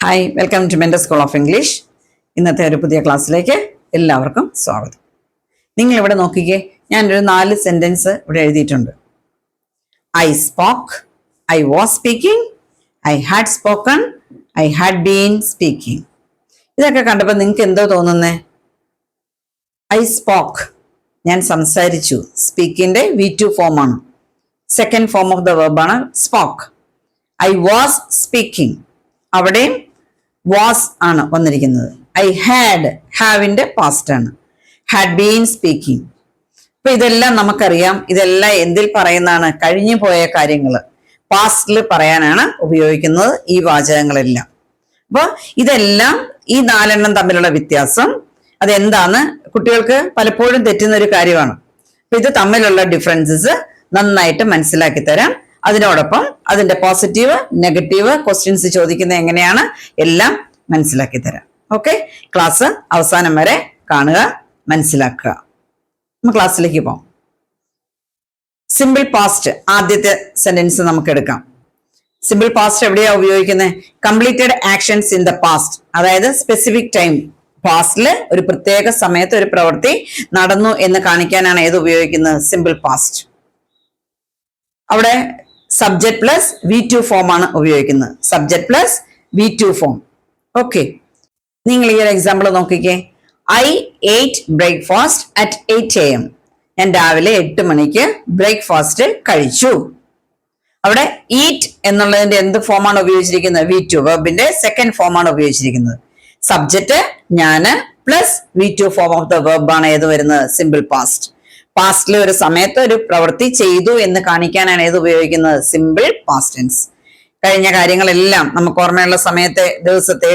Hi, welcome to mentor school of English. ഇന്നത്തെ ഒരു പുതിയ ക്ലാസ്സിലേക്ക് എല്ലാവർക്കും സ്വാഗതം. നിങ്ങൾ ഇവിടെ നോക്കിക്കേ, ഞാനൊരു 4 സെന്റൻസ് ഇവിടെ എഴുതിയിട്ടുണ്ട്. I spoke, I was speaking, I had spoken, I had been speaking. ഇതൊക്കെ കണ്ടപ്പോൾ നിങ്ങൾക്ക് എന്തോ തോന്നുന്നേ? ഐ സ്പോക്ക്, ഞാൻ സംസാരിച്ചു. സ്പീക്കിന്റെ V2 ഫോമാണ്. സെക്കൻഡ് ഫോം ഓഫ് ദ വെർബാണ് സ്പോക്ക്. ഐ വാസ് സ്പീക്കിംഗ്, അവിടെയും വാസ് ആണ് വന്നിരിക്കുന്നത്. ഐ ഹാഡ്, ഹാവിന്റെ പാസ്റ്റ് ആണ്. Had been speaking. അപ്പൊ ഇതെല്ലാം നമുക്കറിയാം. ഇതെല്ലാം എന്തിൽ പറയുന്നതാണ്? കഴിഞ്ഞു പോയ കാര്യങ്ങൾ പാസ്റ്റിൽ പറയാനാണ് ഉപയോഗിക്കുന്നത് ഈ വാചകങ്ങളെല്ലാം. അപ്പൊ ഇതെല്ലാം ഈ 4 തമ്മിലുള്ള വ്യത്യാസം അതെന്താന്ന് കുട്ടികൾക്ക് പലപ്പോഴും തെറ്റുന്ന ഒരു കാര്യമാണ്. അപ്പൊ ഇത് തമ്മിലുള്ള ഡിഫറൻസസ് നന്നായിട്ട് മനസ്സിലാക്കി തരാം. അതിനോടൊപ്പം അതിന്റെ പോസിറ്റീവ് നെഗറ്റീവ് ക്വസ്റ്റ്യൻസ് ചോദിക്കുന്നത് എങ്ങനെയാണ് എല്ലാം മനസ്സിലാക്കി തരാം. ഓക്കെ, ക്ലാസ് അവസാനം വരെ കാണുക, മനസ്സിലാക്കുക. നമുക്ക് ക്ലാസ്സിലേക്ക് പോകാം. സിമ്പിൾ പാസ്റ്റ് ആദ്യത്തെ സെന്റൻസ് നമുക്ക് എടുക്കാം. സിമ്പിൾ പാസ്റ്റ് എവിടെയാ ഉപയോഗിക്കുന്നത്? Completed actions in the past, അതായത് സ്പെസിഫിക് ടൈം, പാസ്റ്റില് ഒരു പ്രത്യേക സമയത്ത് ഒരു പ്രവൃത്തി നടന്നു എന്ന് കാണിക്കാനാണ് ഏത് ഉപയോഗിക്കുന്നത്? Simple past. അവിടെ സബ്ജക്ട് പ്ലസ് V2 ഫോം ആണ് ഉപയോഗിക്കുന്നത്. Subject plus V2 form. Okay, നിങ്ങൾ ഈ ഒരു എക്സാമ്പിൾ നോക്കിക്കേ. I ate breakfast at 8 AM. ഞാൻ രാവിലെ 8 മണിക്ക് ബ്രേക്ക്ഫാസ്റ്റ് കഴിച്ചു. അവിടെ ഈറ്റ് എന്നുള്ളതിന്റെ എന്ത് ഫോമാണ് ഉപയോഗിച്ചിരിക്കുന്നത്? V2, വെർബിന്റെ സെക്കൻഡ് ഫോമാണ് ഉപയോഗിച്ചിരിക്കുന്നത്. സബ്ജക്റ്റ് ഞാന് plus V2 form of the വെർബാണ് ഏത് വരുന്നത്? Simple past. പാസ്റ്റിലെ ഒരു സമയത്ത് ഒരു പ്രവൃത്തി ചെയ്തു എന്ന് കാണിക്കാനാണ് ഏത് ഉപയോഗിക്കുന്നത്? Simple past tense. കഴിഞ്ഞ കാര്യങ്ങളെല്ലാം നമുക്ക് ഓർമ്മയുള്ള സമയത്തെ, ദിവസത്തെ,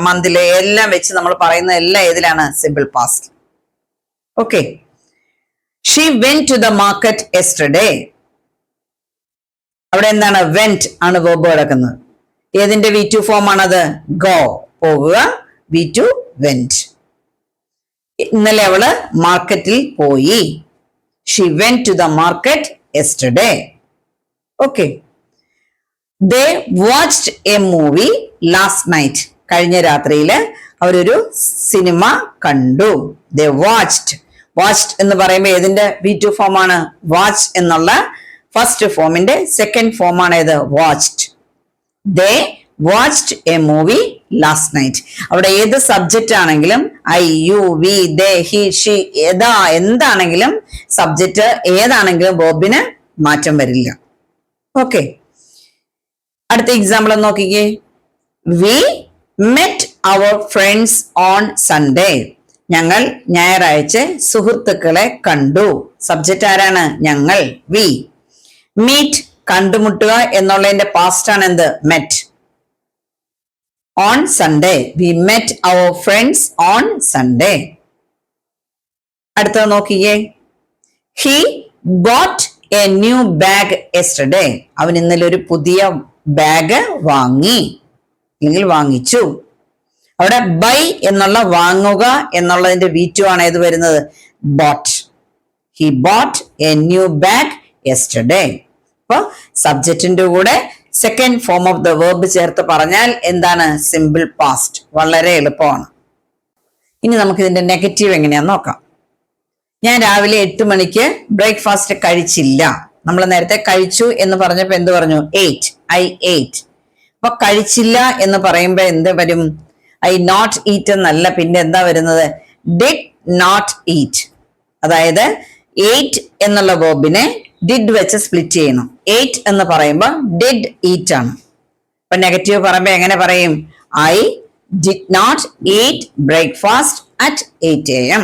മന്തിലെ എല്ലാം വെച്ച് നമ്മൾ പറയുന്ന എല്ലാം ഏതിലാണ്? Simple past. Okay, she went to the market yesterday. അവിടെ എന്താണ്? വെന്റ് ആണ് വെർബ് കിടക്കുന്നത്. ഏതിന്റെ V2 ഫോം ആണത്? ഗോ, പോകുക. V2 went. ഇന്നലെ അവള് മാർക്കറ്റിൽ പോയി. She went to the market yesterday. Okay. They watched a movie last night. കഴിഞ്ഞ രാത്രിയില് അവരൊരു സിനിമ കണ്ടു. They watched. Watched എന്ന് പറയുമ്പോൾ ഏതിന്റെ V2 ഫോമാണ്? വാച്ച് എന്നുള്ള ഫസ്റ്റ് ഫോമിന്റെ സെക്കൻഡ് ഫോമാണ് ഏത്? Watched. They watched a movie last night. അവിടെ ഏത് സബ്ജക്റ്റ് ആണെങ്കിലും I, you, we, they, he, she, എന്താണെങ്കിലും സബ്ജക്റ്റ് ഏതാണെങ്കിലും വെർബിന് മാറ്റം വരില്ല. ഓക്കെ, അടുത്ത എക്സാമ്പിൾ നോക്കിക്കേ. We met our friends on Sunday. ഞങ്ങൾ ഞായറാഴ്ച സുഹൃത്തുക്കളെ കണ്ടു. സബ്ജക്റ്റ് ആരാണ്? ഞങ്ങൾ, വി. മീറ്റ്, കണ്ടുമുട്ടുക എന്നുള്ളതിന്റെ പാസ്റ്റ് ആണ് എന്ത്? Met. On Sunday. We met our friends on Sunday. അടുത്ത നോക്കിയേ. He bought a new bag yesterday. അവൻ ഇന്നലെ ഒരു പുതിയ ബാഗ് വാങ്ങി അല്ലെങ്കിൽ വാങ്ങിച്ചു. അവിടെ ബൈ എന്നുള്ള വാങ്ങുക എന്നുള്ളതിന്റെ V2 ആണ് ഏത് വരുന്നത്? bought. He bought a new bag yesterday. അപ്പൊ സബ്ജക്റ്റിന്റെ കൂടെ second form of the verb ചേർത്ത് പറഞ്ഞാൽ എന്താണ്? Simple past. വളരെ എളുപ്പമാണ്. ഇനി നമുക്ക് ഇതിന്റെ നെഗറ്റീവ് എങ്ങനെയാന്ന് നോക്കാം. ഞാൻ രാവിലെ 8 മണിക്ക് ബ്രേക്ക്ഫാസ്റ്റ് കഴിച്ചില്ല. നമ്മൾ നേരത്തെ കഴിച്ചു എന്ന് പറഞ്ഞപ്പോ എന്ത് പറഞ്ഞു? ate. I ate. അപ്പൊ കഴിച്ചില്ല എന്ന് പറയുമ്പോ എന്ത് വരും? I not eat എന്നല്ല, പിന്നെ എന്താ വരുന്നത്? did not eat. അതായത് ate എന്നുള്ള വെർബിനെ ഡിഡ് വെച്ച് സ്പ്ലിറ്റ് ചെയ്യണം. 8 എന്ന് പറയുമ്പോ ഡിഡ് ഈറ്റ് ആണ്. അപ്പൊ നെഗറ്റീവ് പറയുമ്പോ എങ്ങനെ പറയും? I did not eat breakfast at 8 AM.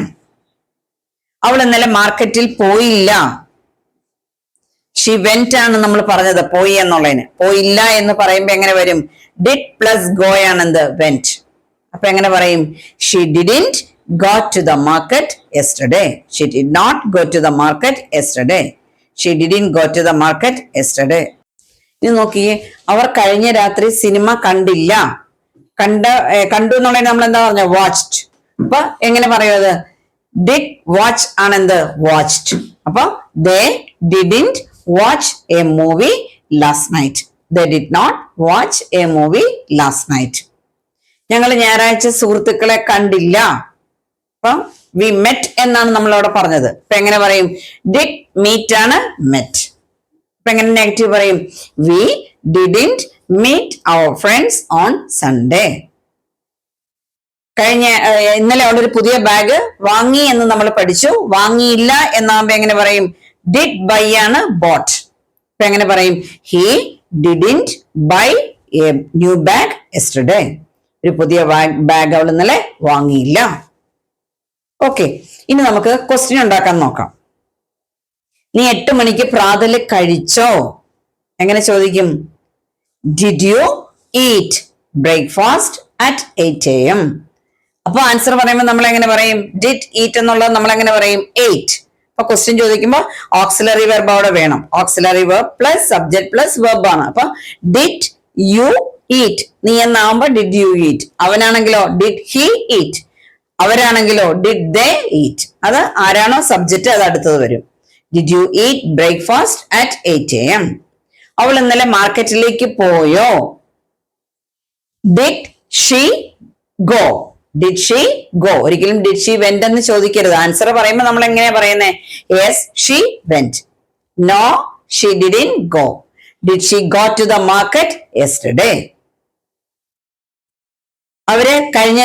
അവൾ ഇന്നലെ മാർക്കറ്റിൽ പോയില്ല. ഷി വെന്റ് ആണ് നമ്മൾ പറഞ്ഞത്, പോയി എന്നുള്ളതിന്. പോയില്ല എന്ന് പറയുമ്പോ എങ്ങനെ വരും? ഡിഡ് പ്ലസ് ഗോ ആണ് എന്ത്? വെന്റ്. അപ്പൊ എങ്ങനെ പറയും? She didn't go to the market yesterday. She did not go to the market yesterday. She didn't go to the market yesterday. ഇനി നോക്കിയേ, അവർ കഴിഞ്ഞ രാത്രി സിനിമ കണ്ടില്ല. കണ്ടു എന്നുള്ളതിന് നമ്മൾ എന്താ പറഞ്ഞ? വാച്ച്ഡ്. അപ്പൊ എങ്ങനെ പറയുന്നത്? ഡിഡ് വാച്ച് ആണ് എന്ത്? വാച്ച്ഡ്. അപ്പൊ they didn't watch a movie last night. They did not watch a movie last night. ഞങ്ങൾ ഞായറാഴ്ച സുഹൃത്തുക്കളെ കണ്ടില്ല. അപ്പൊ വി മെറ്റ് എന്നാണ് നമ്മളവിടെ പറഞ്ഞത്. ഇപ്പൊ എങ്ങനെ പറയും? ഡിഡ് മീറ്റ് ആണ് മെറ്റ്. ഇപ്പൊ എങ്ങനെ നെഗറ്റീവ് പറയും? We didn't meet our friends on Sunday. ഇന്നലെ അവിടെ ഒരു പുതിയ ബാഗ് വാങ്ങി എന്ന് നമ്മൾ പഠിച്ചു. വാങ്ങിയില്ല എന്നാകുമ്പോ എങ്ങനെ പറയും? ഡിഡ് ബൈ ആണ് ബോട്ട്. ഇപ്പൊ എങ്ങനെ പറയും? He didn't buy a new bag yesterday. ഒരു പുതിയ ബാഗ് അവൾ ഇന്നലെ വാങ്ങിയില്ല. ഓക്കെ, ഇനി നമുക്ക് ക്വസ്റ്റ്യൻ ഉണ്ടാക്കാൻ നോക്കാം. നീ 8 മണിക്ക് പ്രാതല് കഴിച്ചോ? എങ്ങനെ ചോദിക്കും? Did you eat breakfast at 8 AM? അപ്പൊ ആൻസർ പറയുമ്പോൾ നമ്മൾ എങ്ങനെ പറയും? ഡിഡ് ഈറ്റ് എന്നുള്ളത് നമ്മൾ എങ്ങനെ പറയും? 8. അപ്പൊ ക്വസ്റ്റ്യൻ ചോദിക്കുമ്പോൾ ഓക്സിലറി വെർബ് അവിടെ വേണം. Auxiliary verb plus subject plus verb ആണ്. അപ്പൊ ഡിഡ് യു ഈറ്റ്. നീ എന്നാവുമ്പോ ഡിഡ് യു ഈറ്റ്. അവനാണെങ്കിലോ ഡിഡ് ഹി ഈറ്റ്. അവരാണെങ്കിലോ ഡിഡ് ദേ ഈറ്റ്. അത് ആരാണോ സബ്ജക്റ്റ് അത് അടുത്തത് വരും. Did you eat breakfast at 8 AM? അവൾ ഇന്നലെ മാർക്കറ്റിലേക്ക് പോയോ? Did she go. Did she go. ഒരിക്കലും ഡിഡ് ഷീ വെന്റ് എന്ന് ചോദിക്കരുത്. ആൻസർ പറയുമ്പോൾ നമ്മൾ എങ്ങനെയാ പറയുന്നത്? Yes she went. No she didn't go. Did she go to the market yesterday? അവര് കഴിഞ്ഞ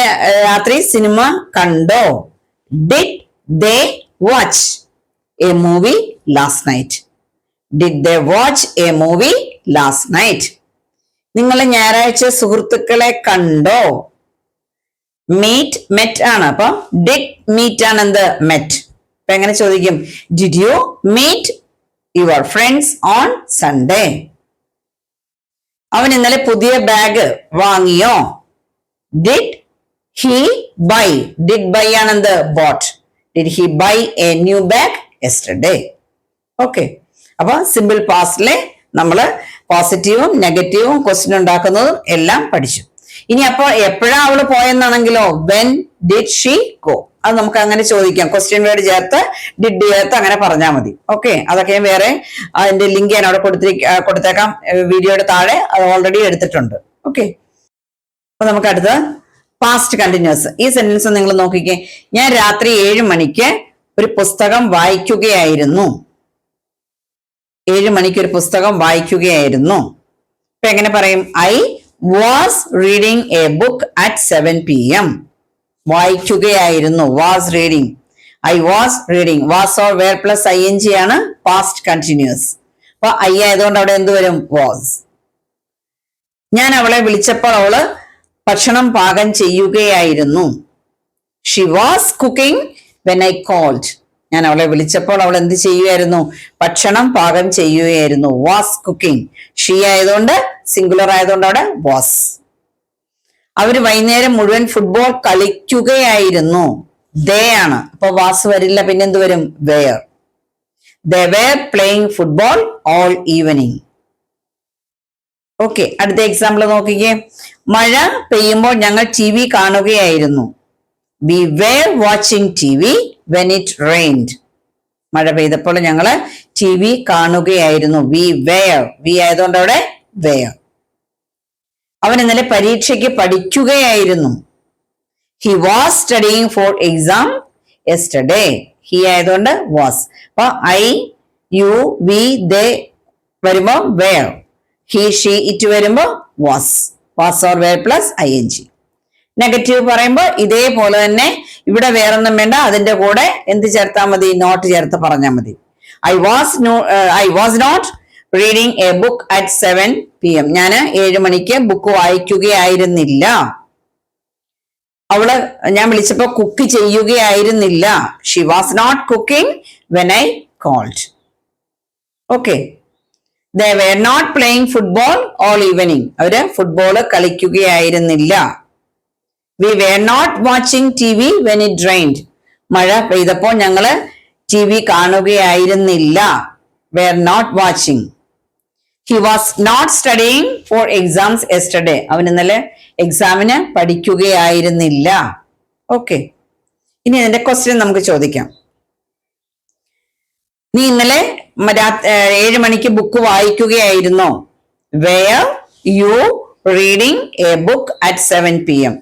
രാത്രി സിനിമ കണ്ടോ? Did they watch a movie last night? Did they watch a movie last night? നിങ്ങൾ ഞായറാഴ്ച സുഹൃത്തുക്കളെ കണ്ടോ? മീറ്റ് മെറ്റ് ആണ്. അപ്പൊ ഡിഡ് മീറ്റ് ആണ് എന്ത്? മെറ്റ്. അപ്പൊ എങ്ങനെ ചോദിക്കും? Did you meet your friends on Sunday? അവൻ ഇന്നലെ പുതിയ ബാഗ് വാങ്ങിയോ? Did he buy. Did buy ആണ് എന്ത്? Bought. Did he buy a new bag yesterday? Okay, അപ്പൊ സിമ്പിൾ പാസ്റ്റിലെ നമ്മള് പോസിറ്റീവും നെഗറ്റീവും ക്വസ്റ്റ്യൻ ഉണ്ടാക്കുന്നതും എല്ലാം പഠിച്ചു. ഇനി അപ്പൊ എപ്പോഴാ അവള് പോയെന്നാണെങ്കിലോ വെൻ ഡിഡ് ഷീ ഗോ. അത് നമുക്ക് അങ്ങനെ ചോദിക്കാം. ക്വസ്റ്റ്യൻ വേർഡ് ചേർത്ത് ഡിഡ് ചേർത്ത് അങ്ങനെ പറഞ്ഞാൽ മതി. ഓക്കെ, അതൊക്കെ വേറെ അതിന്റെ ലിങ്ക് ഞാൻ അവിടെ കൊടുത്തേക്കാം വീഡിയോയുടെ താഴെ. അത് ഓൾറെഡി എടുത്തിട്ടുണ്ട്. ഓക്കെ, അപ്പൊ നമുക്ക് അടുത്ത് പാസ്റ്റ് കണ്ടിന്യൂസ്. ഈ സെന്റൻസ് നിങ്ങൾ നോക്കിക്കേ. ഞാൻ രാത്രി 7 മണിക്ക് ഒരു പുസ്തകം വായിക്കുകയായിരുന്നു. 7 മണിക്ക് ഒരു പുസ്തകം വായിക്കുകയായിരുന്നു. ഇപ്പൊ എങ്ങനെ പറയും? I was reading a book at 7 PM. വായിക്കുകയായിരുന്നു. Was reading. I was reading. Was or were plus ing ആണ് പാസ്റ്റ് കണ്ടിന്യൂസ്. അപ്പൊ ഐ ആയതുകൊണ്ട് അവിടെ എന്ത് വരും? വാസ്. ഞാൻ അവളെ വിളിച്ചപ്പോൾ അവള് ഭക്ഷണം പാകം ചെയ്യുകയായിരുന്നു. She was cooking when I called. ഞാൻ അവളെ വിളിച്ചപ്പോൾ അവൾ എന്ത് ചെയ്യുകയായിരുന്നു? ഭക്ഷണം പാകം ചെയ്യുകയായിരുന്നു. Was cooking. ഷീ ആയതുകൊണ്ട് സിംഗുലർ ആയതുകൊണ്ട് അവിടെ വാസ്. അവര് വൈകുന്നേരം മുഴുവൻ ഫുട്ബോൾ കളിക്കുകയായിരുന്നു. ദേ ആണ്. അപ്പൊ വാസ് വരില്ല, പിന്നെ എന്ത് വരും? Were. They were playing football all evening. Okay, അടുത്ത എക്സാമ്പിൾ നോക്കിക്കേ. മഴ പെയ്യുമ്പോൾ ഞങ്ങൾ TV കാണുകയായിരുന്നു. We were watching TV when it rained. മഴ പെയ്തപ്പോൾ ഞങ്ങള് TV കാണുകയായിരുന്നു. We were. വി ആയതുകൊണ്ട് അവിടെ വെയർ. അവൻ ഇന്നലെ പരീക്ഷയ്ക്ക് പഠിക്കുകയായിരുന്നു. He was studying for exam yesterday. He ആയതുകൊണ്ട് വാസ്. അപ്പൊ ഐ യു വി ദേ വരുമ്പോ വെയർ. ഹി ഷീ ഇറ്റ് വരുമ്പോ was. Was or were plus ing. Negative പറയുമ്പോൾ ഇതേപോലെ തന്നെ ഇവിടെ വേറൊന്നും വേണ്ട, അതിന്റെ കൂടെ എന്ത് ചേർത്താൽ മതി? നോട്ട് ചേർത്ത് പറഞ്ഞാൽ മതി. I was not reading a book at 7 PM. ഞാൻ 7 മണിക്ക് ബുക്ക് വായിക്കുകയായിരുന്നില്ല. ഞാൻ വിളിച്ചപ്പോ കുക്ക് ചെയ്യുകയായിരുന്നില്ല. She was not cooking when I called. Okay, they were not playing football all evening. അവര് ഫുട്ബോൾ കളിക്കുകയായിരുന്നില്ല. we were not watching TV when it rained. മഴ പെയ്തപ്പോൾ ഞങ്ങള് TV കാണുകയായിരുന്നില്ല. were not watching. he was not studying for exams yesterday. അവൻ ഇന്നലെ എക്സാമിന് പഠിക്കുകയായിരുന്നില്ല. Okay, ഇനി അതിന്റെ ക്വസ്റ്റ്യൻ നമുക്ക് ചോദിക്കാം. നീ ഇന്നലെ 7 മണിക്ക് ബുക്ക് വായിക്കുകയായിരുന്നോ? Were you reading a book at 7 PM.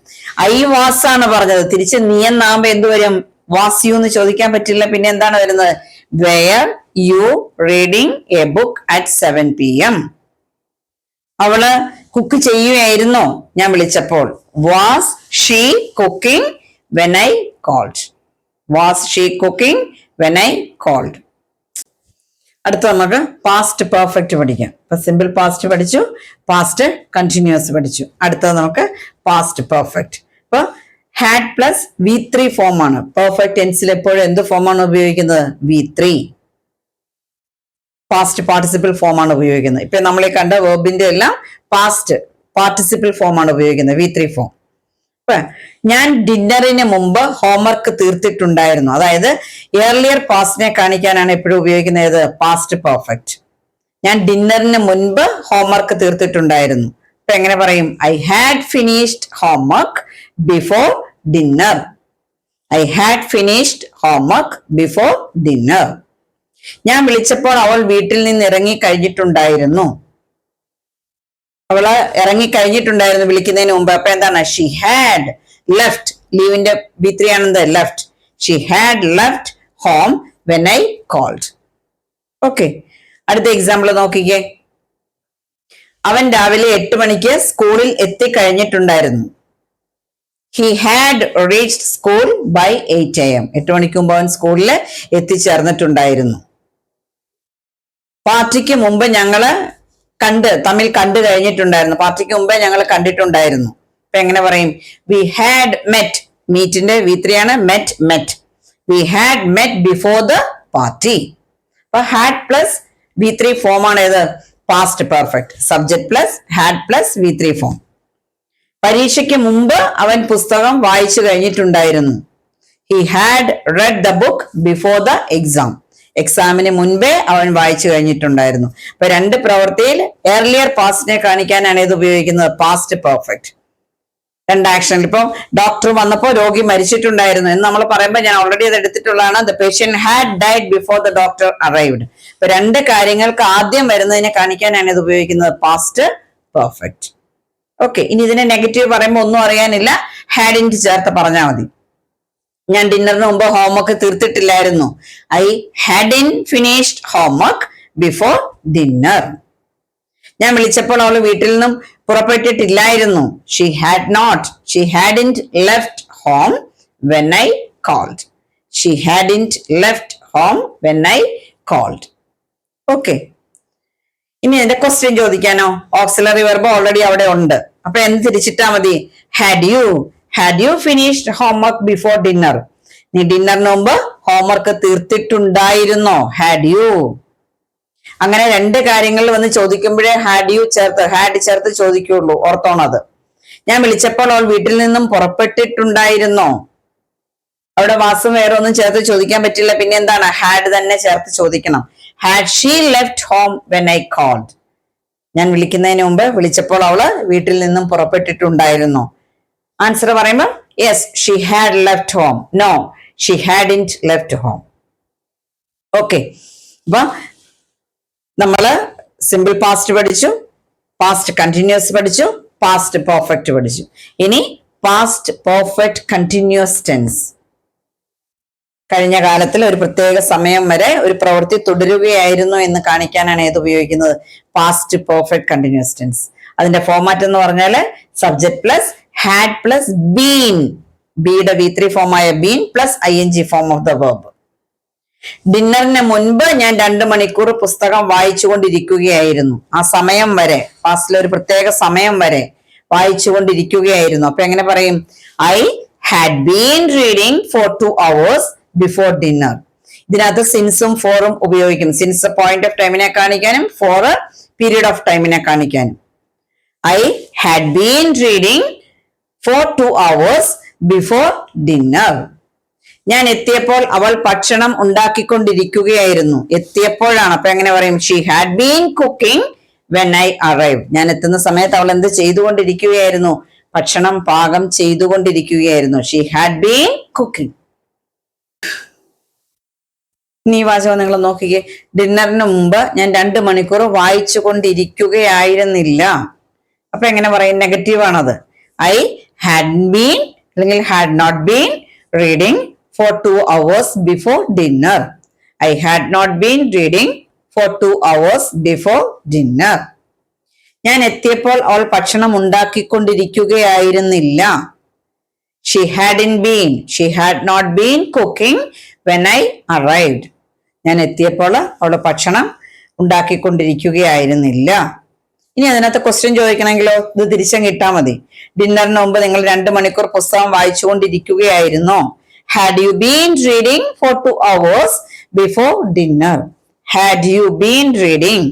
I was ആണ് പറഞ്ഞത്. തിരിച്ച് നീ എന്നാകുമ്പോ എന്ത് വരും? വാസ് യു എന്ന് ചോദിക്കാൻ പറ്റില്ല. പിന്നെ എന്താണ് വരുന്നത്? Were you reading a book at 7 PM. അവള് കുക്ക് ചെയ്യുകയായിരുന്നോ ഞാൻ വിളിച്ചപ്പോൾ? Was she cooking when I called? Was she cooking when I called? അടുത്ത നമുക്ക് പാസ്റ്റ് പെർഫെക്റ്റ് പഠിക്കാം. ഇപ്പൊ സിമ്പിൾ പാസ്റ്റ് പഠിച്ചു, പാസ്റ്റ് കണ്ടിന്യൂസ് പഠിച്ചു. അടുത്തത് നമുക്ക് പാസ്റ്റ് പെർഫെക്റ്റ്. ഇപ്പൊ ഹാഡ് പ്ലസ് V3 ഫോം ആണ്. പെർഫെക്റ്റ് ടെൻസിൽ എപ്പോഴും എന്ത് ഫോമാണ് ഉപയോഗിക്കുന്നത്? V3. പാസ്റ്റ് പാർട്ടിസിപ്പിൾ ഫോം ആണ് ഉപയോഗിക്കുന്നത്. ഇപ്പൊ നമ്മൾ ഈ കണ്ട വെർബിന്റെ എല്ലാം പാസ്റ്റ് പാർട്ടിസിപ്പിൾ ഫോം ആണ് ഉപയോഗിക്കുന്നത്, V3 ഫോം. ഞാൻ ഡിന്നറിന് മുമ്പ് ഹോംവർക്ക് തീർത്തിട്ടുണ്ടായിരുന്നു. അതായത് ഏർലിയർ പാസ്റ്റിനെ കാണിക്കാനാണ് എപ്പോഴും ഉപയോഗിക്കുന്നത് പാസ്റ്റ് പെർഫെക്റ്റ്. ഞാൻ ഡിന്നറിന് മുൻപ് ഹോംവർക്ക് തീർത്തിട്ടുണ്ടായിരുന്നു. അപ്പൊ എങ്ങനെ പറയും? I had finished homework before dinner. I had finished homework before dinner. ഞാൻ വിളിച്ചപ്പോൾ അവൾ വീട്ടിൽ നിന്ന് ഇറങ്ങി കഴിഞ്ഞിട്ടുണ്ടായിരുന്നു. അവള് ഇറങ്ങിക്കഴിഞ്ഞിട്ടുണ്ടായിരുന്നു വിളിക്കുന്നതിന് മുമ്പ്. അപ്പൊ എന്താണ്? She had left. ലീവിന്റെ V3 ആണെന്ത്? Left. She had left home when I called. Okay, അടുത്ത എക്സാമ്പിൾ നോക്കിക്കേ. അവൻ രാവിലെ 8 മണിക്ക് സ്കൂളിൽ എത്തിക്കഴിഞ്ഞിട്ടുണ്ടായിരുന്നു. He had reached school by 8 AM. 8 മണിക്ക് മുമ്പ് അവൻ സ്കൂളിൽ എത്തിച്ചേർന്നിട്ടുണ്ടായിരുന്നു. പാർട്ടിക്ക് മുമ്പ് ഞങ്ങള് തമ്മിൽ കണ്ടു കഴിഞ്ഞിട്ടുണ്ടായിരുന്നു. പാർട്ടിക്ക് മുമ്പേ ഞങ്ങൾ കണ്ടിട്ടുണ്ടായിരുന്നു. അപ്പൊ എങ്ങനെ പറയും? V had met. മീറ്റിന്റെ V3 ആണ്. Met. We had met before the party. അപ്പൊ ഹാഡ് പ്ലസ് V3 ഫോം ആണ് ഏത്? Past perfect. Subject plus had plus V3 form. പരീക്ഷയ്ക്ക് മുമ്പ് അവൻ പുസ്തകം വായിച്ചു കഴിഞ്ഞിട്ടുണ്ടായിരുന്നു. He had read the book before the exam. എക്സാമിന് മുൻപേ അവൻ വായിച്ചു കഴിഞ്ഞിട്ടുണ്ടായിരുന്നു. അപ്പൊ രണ്ട് പ്രവൃത്തിയിൽ ഏർലിയർ പാസ്റ്റിനെ കാണിക്കാനാണ് ഇത് ഉപയോഗിക്കുന്നത്, പാസ്റ്റ് പെർഫെക്റ്റ്. രണ്ട് ആക്ഷനിൽ ഇപ്പം ഡോക്ടർ വന്നപ്പോൾ രോഗി മരിച്ചിട്ടുണ്ടായിരുന്നു എന്ന് നമ്മൾ പറയുമ്പോൾ ഞാൻ ഓൾറെഡി അത് എടുത്തിട്ടുള്ളതാണ്. The patient had died before the doctor arrived. അപ്പൊ രണ്ട് കാര്യങ്ങൾക്ക് ആദ്യം വരുന്നതിനെ കാണിക്കാനാണ് ഇത് ഉപയോഗിക്കുന്നത്, പാസ്റ്റ് പെർഫെക്റ്റ്. ഓക്കെ, ഇനി ഇതിനെ നെഗറ്റീവ് പറയുമ്പോൾ ഒന്നും അറിയാനില്ല, ഹാഡിന്റ് ചേർത്ത് പറഞ്ഞാൽ മതി. ഞാൻ ഡിന്നറിന് മുമ്പ് ഹോംവർക്ക് തീർത്തിട്ടില്ലായിരുന്നു. I hadn't finished homework before dinner. ഞാൻ വിളിച്ചപ്പോൾ അവൾ വീട്ടിൽ നിന്നും പുറപ്പെട്ടിട്ടില്ലായിരുന്നു. She hadn't left home when I called. She hadn't left home when I called. Okay, ഇനി എന്റെ ക്വസ്റ്റ്യൻ ചോദിക്കാനോ? ഓക്സിലറി വെർബ് ഓൾറെഡി അവിടെ ഉണ്ട്. അപ്പൊ എന്ത് തിരിച്ചിട്ടാ മതി? Had you finished homework before dinner. നീ ഡിന്നറിന് മുമ്പ് ഹോംവർക്ക് തീർത്തിട്ടുണ്ടായിരുന്നോ? Had you. അങ്ങനെ രണ്ട് കാര്യങ്ങളിൽ വന്ന് ചോദിക്കുമ്പോഴേ ഹാഡ് ചേർത്ത് ചോദിക്കുള്ളൂ, ഓർത്തോണത്. ഞാൻ വിളിച്ചപ്പോൾ അവൾ വീട്ടിൽ നിന്നും പുറപ്പെട്ടിട്ടുണ്ടായിരുന്നോ? അവിടെ വാസും വേറെ ഒന്നും ചേർത്ത് ചോദിക്കാൻ പറ്റില്ല. പിന്നെ എന്താണ്? ഹാഡ് തന്നെ ചേർത്ത് ചോദിക്കണം. Had she left home when I called. ഞാൻ വിളിക്കുന്നതിന് മുമ്പ് വിളിച്ചപ്പോൾ അവള് വീട്ടിൽ നിന്നും പുറപ്പെട്ടിട്ടുണ്ടായിരുന്നോ? ആൻസർ പറയുമ്പോൾ yes, she had left home. No, she hadn't left home. Okay, അപ്പൊ നമ്മള് സിമ്പിൾ പാസ്റ്റ് പഠിച്ചു, പാസ്റ്റ് കണ്ടിന്യൂസ് പഠിച്ചു, പാസ്റ്റ് പെർഫെക്റ്റ് പഠിച്ചു. ഇനി പാസ്റ്റ് പെർഫെക്റ്റ് കണ്ടിന്യൂസ് ടെൻസ്. കഴിഞ്ഞ കാലത്തിൽ ഒരു പ്രത്യേക സമയം വരെ ഒരു പ്രവൃത്തി തുടരുകയായിരുന്നു എന്ന് കാണിക്കാനാണ് ഏത് ഉപയോഗിക്കുന്നത്? Past perfect continuous tense. അതിന്റെ ഫോമാറ്റ് എന്ന് പറഞ്ഞാല് subject plus had plus been. ബിയുടെ V3 ഫോമായ been plus ING form of the verb. ഡിന്നറിന് മുൻപ് ഞാൻ 2 മണിക്കൂർ പുസ്തകം വായിച്ചുകൊണ്ടിരിക്കുകയായിരുന്നു. ആ സമയം വരെ, പാസ്റ്റിലെ ഒരു പ്രത്യേക സമയം വരെ വായിച്ചുകൊണ്ടിരിക്കുകയായിരുന്നു. അപ്പൊ എങ്ങനെ പറയും? I had been reading for 2 hours before dinner. ഇതിനകത്ത് സിൻസും ഫോറും ഉപയോഗിക്കും. സിൻസ് പോയിന്റ് ഓഫ് ടൈമിനെ കാണിക്കാനും ഫോർ പീരീഡ് ഓഫ് ടൈമിനെ കാണിക്കാനും. I had been reading for 2 hours before dinner. ഞാൻ എത്തിയപ്പോൾ അവൾ ഭക്ഷണം ഉണ്ടാക്കിക്കൊണ്ടിരിക്കുകയായിരുന്നു. എത്തിയപ്പോഴാണ്. അപ്പൊ എങ്ങനെ പറയും? She had been cooking when I arrive. ഞാൻ എത്തുന്ന സമയത്ത് അവൾ എന്ത് ചെയ്തുകൊണ്ടിരിക്കുകയായിരുന്നു? ഭക്ഷണം പാകം ചെയ്തുകൊണ്ടിരിക്കുകയായിരുന്നു. She had been cooking. നീ വാചകം നിങ്ങൾ നോക്കിക്കേ. ഡിന്നറിന് മുമ്പ് ഞാൻ 2 മണിക്കൂർ വായിച്ചു കൊണ്ടിരിക്കുകയായിരുന്നില്ല. അപ്പൊ എങ്ങനെ പറയും? നെഗറ്റീവ് ആണത്. ഐ ഹാഡ് ബീൻ അല്ലെങ്കിൽ had not been reading for 2 hours before dinner. I had not been reading for 2 hours before dinner. ഞാൻ എത്തിയപ്പോൾ അവൾ ഭക്ഷണം ഉണ്ടാക്കിക്കൊണ്ടിരിക്കുകയായിരുന്നില്ല. She hadn't been. She had not been cooking when I arrived. ഞാൻ എത്തിയപ്പോൾ അവൾ ഭക്ഷണം ഉണ്ടാക്കിക്കൊണ്ടിരിക്കുകയായിരുന്നില്ല. ഇനി അതിനകത്ത് ക്വസ്റ്റ്യൻ ചോദിക്കണമെങ്കിലോ ഇത് തിരിച്ചങ്ങ് ഇട്ടാ മതി. ഡിന്നറിന് മുമ്പ് നിങ്ങൾ 2 മണിക്കൂർ പുസ്തകം വായിച്ചുകൊണ്ടിരിക്കുകയായിരുന്നോ? Had you been reading for 2 hours before dinner? Had you been reading?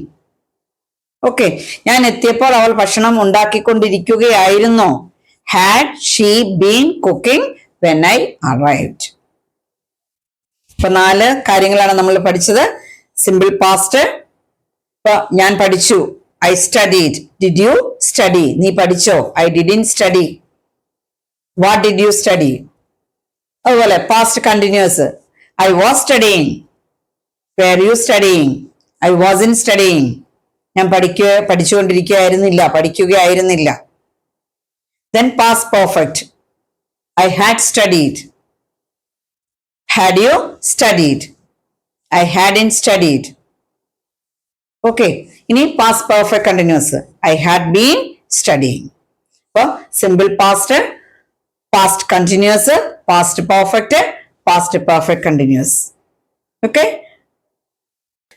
Okay, ഞാൻ എത്തിയപ്പോൾ അവൾ ഭക്ഷണം ഉണ്ടാക്കിക്കൊണ്ടിരിക്കുകയായിരുന്നോ? Had she been cooking when I arrived? ഇപ്പൊ 4 കാര്യങ്ങളാണ് നമ്മൾ പഠിച്ചത്. Simple past. ഇപ്പൊ ഞാൻ പഠിച്ചു. I studied. Did you study? നീ പഠിച്ചോ? I didn't study. What did you study? അതുപോലെ past continuous. I was studying. Were you studying? I wasn't studying. ഞാൻ പഠിച്ചുകൊണ്ടിരിക്കുകയായിരുന്നില്ല, പഠിക്കുകയായിരുന്നില്ല. Then past perfect. I had studied. Had you studied? I hadn't studied. Okay. ഇനി past perfect continuous. I had been studying. അപ്പോൾ simple past, past continuous, past perfect, past perfect continuous. Okay.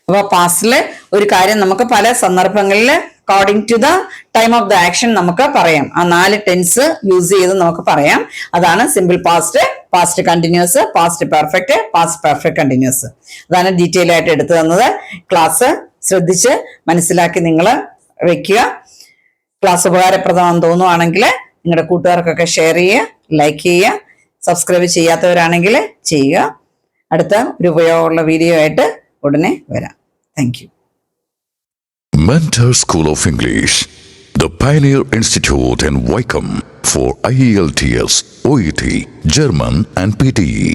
അപ്പൊ പാസ്റ്റില് ഒരു കാര്യം നമുക്ക് പല സന്ദർഭങ്ങളിൽ according to the time of the action നമുക്ക് പറയാം. ആ 4 ടെൻസ് യൂസ് ചെയ്ത് നമുക്ക് പറയാം. അതാണ് simple past, past continuous, past perfect, past perfect continuous. അതാണ് ഡീറ്റെയിൽ ആയിട്ട് എടുത്തു തന്നത്. ക്ലാസ് ശ്രദ്ധിച്ച് മനസ്സിലാക്കി നിങ്ങൾ വെക്കുക. ക്ലാസ് ഉപകാരപ്രദമാണെന്ന് തോന്നുവാണെങ്കിൽ നിങ്ങളുടെ കൂട്ടുകാർക്കൊക്കെ ഷെയർ ചെയ്യുക, ലൈക്ക് ചെയ്യുക. സബ്സ്ക്രൈബ് ചെയ്യാത്തവരാണെങ്കിൽ ചെയ്യുക. അടുത്ത ഒരു ഉപയോഗമുള്ള വീഡിയോ ആയിട്ട് ഉടനെ വരാം. Thank you. Mentor School of English, the Pioneer Institute in Wycombe for IELTS, OET, German and PTE.